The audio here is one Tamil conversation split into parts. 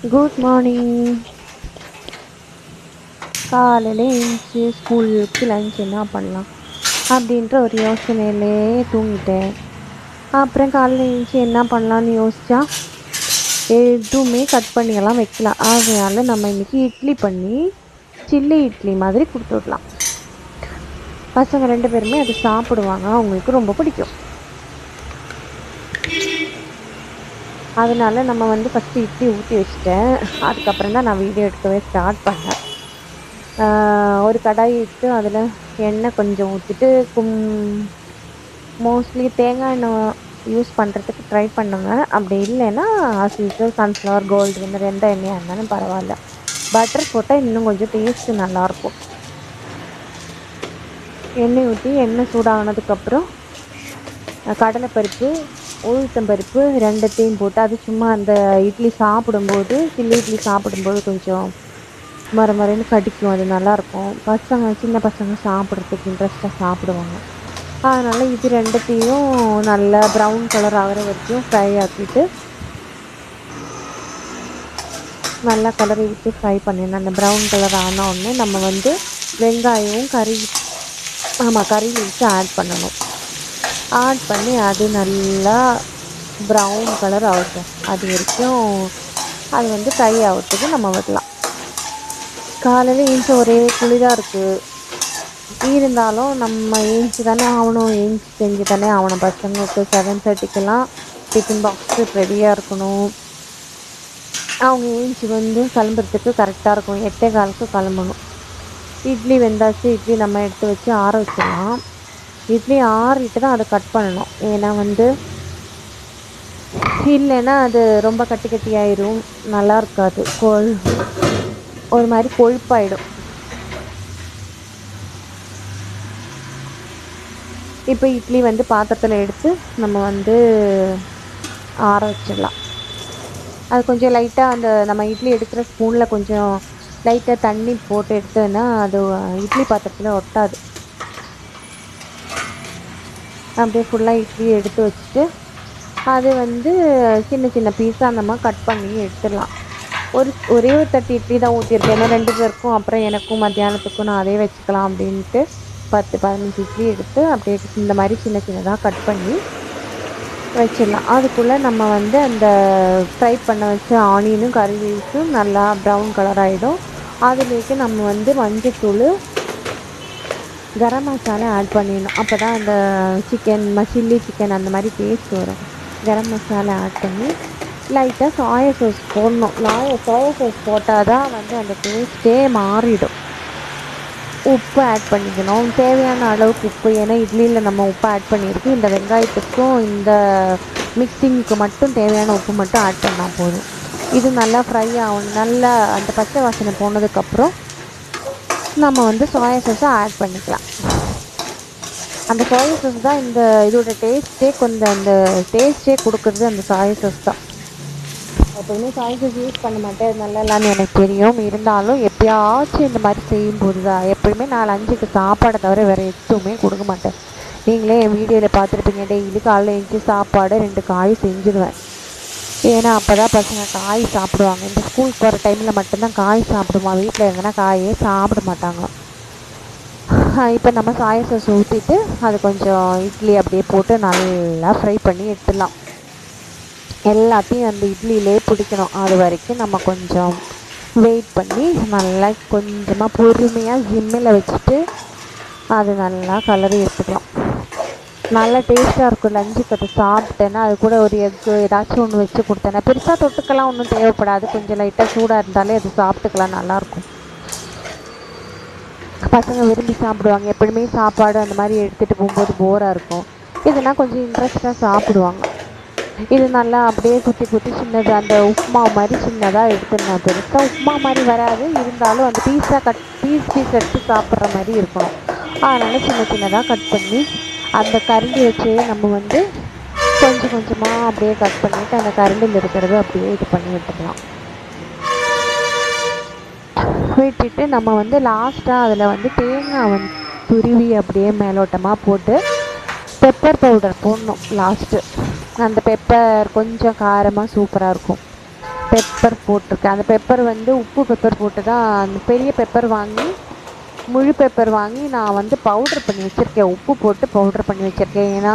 Good morning. காலையில் எழுந்துச்சி ஸ்கூலுக்கு லஞ்ச் என்ன பண்ணலாம் அப்படின்ற ஒரு யோசனையிலே தூங்கிட்டேன். அப்புறம் காலையில் எழுந்துச்சி என்ன பண்ணலான்னு யோசித்தா எதுவுமே கட் பண்ணியெல்லாம் வைக்கலாம். அதனால நம்ம இன்றைக்கி இட்லி பண்ணி சில்லி இட்லி மாதிரி கொடுத்து விடலாம். பசங்க 2 பேருமே அது சாப்பிடுவாங்க, அவங்களுக்கு ரொம்ப பிடிக்கும். அதனால நம்ம வந்து ஃபஸ்ட்டு இட்லி ஊற்றி வச்சுட்டேன். அதுக்கப்புறம் தான் நான் வீடியோ எடுக்கவே ஸ்டார்ட் பண்ணேன். ஒரு கடாய் எடுத்து அதில் எண்ணெய் கொஞ்சம் ஊற்றிட்டு மோஸ்ட்லி தேங்காய் எண்ணெய் யூஸ் பண்ணுறதுக்கு ட்ரை பண்ணுங்க. அப்படி இல்லைன்னா as usual sunflower, Gold Winner எந்த எண்ணெயாக இருந்தாலும் பரவாயில்ல. பட்டர் போட்டால் இன்னும் கொஞ்சம் டேஸ்ட்டு நல்லாயிருக்கும். எண்ணெய் ஊற்றி எண்ணெய் சூடானதுக்கப்புறம் கடலைப்பருப்பு, உளுத்தம்பருப்பு 2த்தையும் போட்டு அது சும்மா அந்த இட்லி சாப்பிடும்போது சில்லி இட்லி சாப்பிடும்போது கொஞ்சம் மரன்னு கடிக்கும், அது நல்லாயிருக்கும். சின்ன பசங்க சாப்பிட்றதுக்கு இன்ட்ரெஸ்ட்டாக சாப்பிடுவாங்க. அதனால் இது 2த்தையும் நல்லா ப்ரௌன் கலர் ஆகிற வரைக்கும் ஃப்ரை ஆக்கிட்டு நல்லா கலரை விட்டு ஃப்ரை பண்ணிடணும். அந்த ப்ரௌன் கலர் ஆன உடனே நம்ம வந்து வெங்காயம் கறி லீவ்ஸ் ஆட் பண்ணணும். ஆட் பண்ணி அது நல்லா ப்ரௌன் கலர் ஆகட்டும். அது வரைக்கும் அது வந்து ஃப்ரை ஆகிறதுக்கு நம்ம விடலாம். காலையில் ஏஞ்சி ஒரே குளிராக இருக்குது. இருந்தாலும் நம்ம ஏஞ்சி தானே ஆகணும், ஏஞ்சி செஞ்சு தானே ஆகணும். பசங்களுக்கு 7:30க்கெல்லாம் டிஃபன் பாக்ஸு ரெடியாக இருக்கணும். அவங்க ஏஞ்சி வந்து கிளம்புறதுக்கு கரெக்டாக இருக்கும். 8:15க்கு கிளம்பணும். இட்லி வெந்தாச்சு. இட்லி நம்ம எடுத்து வச்சு ஆற வச்சிடலாம். இட்லி ஆறிட்டு தான் அதை கட் பண்ணணும். ஏன்னா வந்து இல்லைன்னா அது ரொம்ப கட்டி கட்டியாயிரும், நல்லா இருக்காது. ஒரு மாதிரி கொழுப்பாயிடும். இப்போ இட்லி வந்து பாத்திரத்தில் எடுத்து நம்ம வந்து ஆற வச்சிடலாம். அது கொஞ்சம் லைட்டாக அந்த நம்ம இட்லி எடுக்கிற ஸ்பூனில் கொஞ்சம் லைட்டாக தண்ணி போட்டு எடுத்தோன்னா அது இட்லி பாத்திரத்தில் ஒட்டாது. அப்படியே ஃபுல்லாக இட்லி எடுத்து வச்சுட்டு அது வந்து சின்ன சின்ன பீஸாக நம்ம கட் பண்ணி எடுத்துடலாம். ஒரே ஒரு தட்டு இட்லி தான் ஊற்றிருக்கேன். ஏன்னா 2 பேருக்கும் அப்புறம் எனக்கும் மத்தியானத்துக்கும் நான் அதே வச்சுக்கலாம் அப்படின்ட்டு 10-15 இட்லி எடுத்து அப்படியே இந்த மாதிரி சின்ன சின்னதாக கட் பண்ணி வச்சிடலாம். அதுக்குள்ளே நம்ம வந்து அந்த ஃப்ரை பண்ண வச்ச ஆனியனும் கறி லீவ்ஸும் நல்லா ப்ரௌன் கலர் ஆகிடும். அதுலேக்கு நம்ம வந்து மஞ்சத்தூள், கரம் மசாலா ஆட் பண்ணிடணும். அப்போ தான் அந்த சில்லி சிக்கன் அந்த மாதிரி டேஸ்ட் வரும். கரம் மசாலா ஆட் பண்ணி லைட்டாக சோயா சாஸ் போடணும். சோயா சாஸ் போட்டால் தான் வந்து அந்த டேஸ்ட்டே மாறிடும். உப்பு ஆட் பண்ணிக்கணும், தேவையான அளவுக்கு உப்பு. ஏன்னா இட்லியில் நம்ம உப்பு ஆட் பண்ணியிருக்கு. இந்த வெங்காயத்துக்கும் இந்த மிக்சிங்க்கு மட்டும் தேவையான உப்பு மட்டும் ஆட் பண்ணால் போதும். இது நல்லா ஃப்ரை ஆகணும். நல்லா அந்த பச்சை வாசனை போனதுக்கப்புறம் நம்ம வந்து சோயா சாஸை ஆட் பண்ணிக்கலாம். அந்த சோயா சாஸ் தான் இந்த இதோட டேஸ்ட்டே, கொஞ்சம் அந்த டேஸ்ட்டே கொடுக்குறது அந்த சோயா சாஸ் தான். எப்போதுமே சோயா சாஸ் யூஸ் பண்ண மாட்டேன், அது நல்லா இல்லைன்னு எனக்கு தெரியும். இருந்தாலும் எப்போயாச்சும் இந்த மாதிரி செய்யும்போது தான். எப்போயுமே 4-5க்கு சாப்பாடை தவிர வேறு எதுவுமே கொடுக்க மாட்டேன். நீங்களே என் வீடியோவில் பார்த்துருப்பீங்க. டெய்லி காலையில் எழுந்துச்சி சாப்பாடு 2 காய் செஞ்சுடுவேன். ஏன்னா அப்போ தான் பசங்க காய் சாப்பிடுவாங்க. இந்த ஸ்கூலுக்கு போகிற டைமில் மட்டும்தான் காய் சாப்பிடுமா. வீட்டில் இருந்தனா காயே சாப்பிட மாட்டாங்க. இப்போ நம்ம சோயா சாஸ் ஊற்றிட்டு அது கொஞ்சம் இட்லி அப்படியே போட்டு நல்லா ஃப்ரை பண்ணி எடுத்துடலாம். எல்லாத்தையும் அந்த இட்லியிலே பிடிக்கணும். அது வரைக்கும் நம்ம கொஞ்சம் வெயிட் பண்ணி நல்லா கொஞ்சமாக பொறுமையாக சிம்மில் வச்சுட்டு அது நல்லா கலரி எடுத்துக்கலாம். நல்லா டேஸ்ட்டாக இருக்கும். லஞ்சுக்கு அதை சாப்பிட்டேன்னா அது கூட ஒரு எக்கு ஏதாச்சும் ஒன்று வச்சு கொடுத்தேன்னா பெருசாக தொட்டுக்கெல்லாம் ஒன்றும் தேவைப்படாது. கொஞ்சம் லைட்டாக சூடாக இருந்தாலே அது சாப்பிட்டுக்கலாம், நல்லாயிருக்கும். பசங்க விரும்பி சாப்பிடுவாங்க. எப்பொழுதுமே சாப்பாடு அந்த மாதிரி எடுத்துகிட்டு போகும்போது போராக இருக்கும். இதுனா கொஞ்சம் இன்ட்ரெஸ்ட்டாக சாப்பிடுவாங்க. இது நல்லா அப்படியே குத்தி சின்னது அந்த உப்புமா மாதிரி சின்னதாக எடுத்துடணும். பெருசாக உப்புமா மாதிரி வராது, இருந்தாலும் அந்த பீஸ் எடுத்து சாப்பிட்ற மாதிரி இருக்கணும். அதனால் சின்ன சின்னதாக கட் பண்ணி அந்த கரண்டி வச்சு நம்ம வந்து கொஞ்சம் கொஞ்சமாக அப்படியே கட் பண்ணிவிட்டு அந்த கரண்டில் இருக்கிறது அப்படியே இது பண்ணி விட்டுக்கலாம். விட்டுட்டு நம்ம வந்து லாஸ்ட்டாக அதில் வந்து தேங்காய் வந்து துருவி அப்படியே மேலோட்டமாக போட்டு பெப்பர் பவுடர் போடணும் லாஸ்ட்டு. அந்த பெப்பர் கொஞ்சம் காரமாக சூப்பராக இருக்கும். பெப்பர் போட்டிருக்கேன். அந்த பெப்பர் வந்து உப்பு பெப்பர் போட்டு தான், அந்த பெரிய பெப்பர் வாங்கி முழு பெப்பர் வாங்கி நான் வந்து பவுட்ரு பண்ணி வச்சுருக்கேன். உப்பு போட்டு பவுட்ரு பண்ணி வச்சுருக்கேன். ஏன்னா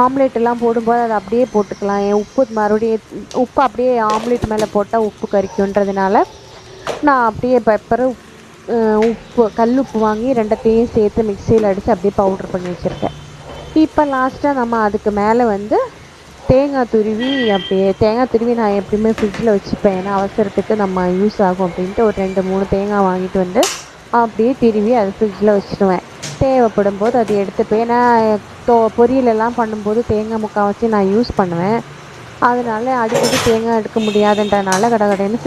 ஆம்லேட் எல்லாம் போடும்போது அதை அப்படியே போட்டுக்கலாம். என் உப்பு மறுபடியும் உப்பு அப்படியே ஆம்லேட் மேலே போட்டால் உப்பு கறிக்குன்றதுனால நான் அப்படியே பெப்பரு உப்பு கல் உப்பு வாங்கி ரெண்டத்தையும் சேர்த்து மிக்சியில் அடித்து அப்படியே பவுட்ரு பண்ணி வச்சுருக்கேன். இப்போ லாஸ்ட்டாக நம்ம அதுக்கு மேலே வந்து தேங்காய் துருவி நான் எப்படியுமே ஃப்ரிட்ஜில் வச்சுப்பேன். ஏன்னா அவசரத்துக்கு நம்ம யூஸ் ஆகும் அப்படின்ட்டு ஒரு 2-3 தேங்காய் வாங்கிட்டு வந்து அப்படியே திருவி அதை ஃப்ரிட்ஜில் வச்சுடுவேன். தேவைப்படும் போது அதை எடுத்து போய் நான் பொரியலெல்லாம் பண்ணும்போது தேங்காய் முக்கால்வாசி நான் யூஸ் பண்ணுவேன். அதனால அடிக்கடி தேங்காய் எடுக்க முடியாதுன்றனால கடகடன்னு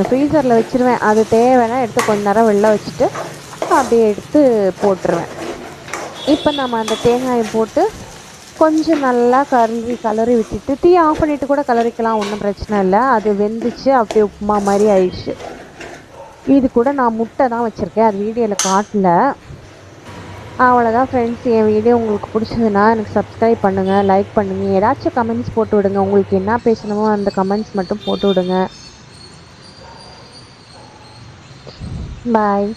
ஃப்ரீசரில் வச்சுருவேன். அது தேவைன்னா எடுத்து கொஞ்ச நேரம் வெளில வச்சுட்டு அப்படியே எடுத்து போட்டுருவேன். இப்போ நம்ம அந்த தேங்காயை போட்டு கொஞ்சம் நல்லா கலரி விட்டுட்டு டீ ஆஃப் பண்ணிவிட்டு கூட கலரிக்கலாம், ஒன்றும் பிரச்சனை இல்லை. அது வெந்துச்சு, அப்படியே உப்புமா மாதிரி ஆயிடுச்சு. இது கூட நான் முட்டை தான் வச்சுருக்கேன், அது வீடியோவில் காட்டல. அவ்வளோதான் ஃப்ரெண்ட்ஸ். என் வீடியோ உங்களுக்கு பிடிச்சதுன்னா எனக்கு சப்ஸ்கிரைப் பண்ணுங்கள், லைக் பண்ணுங்கள், ஏதாச்சும் கமெண்ட்ஸ் போட்டு விடுங்க. உங்களுக்கு என்ன பேசணுமோ அந்த கமெண்ட்ஸ் மட்டும் போட்டு விடுங்க. பாய்.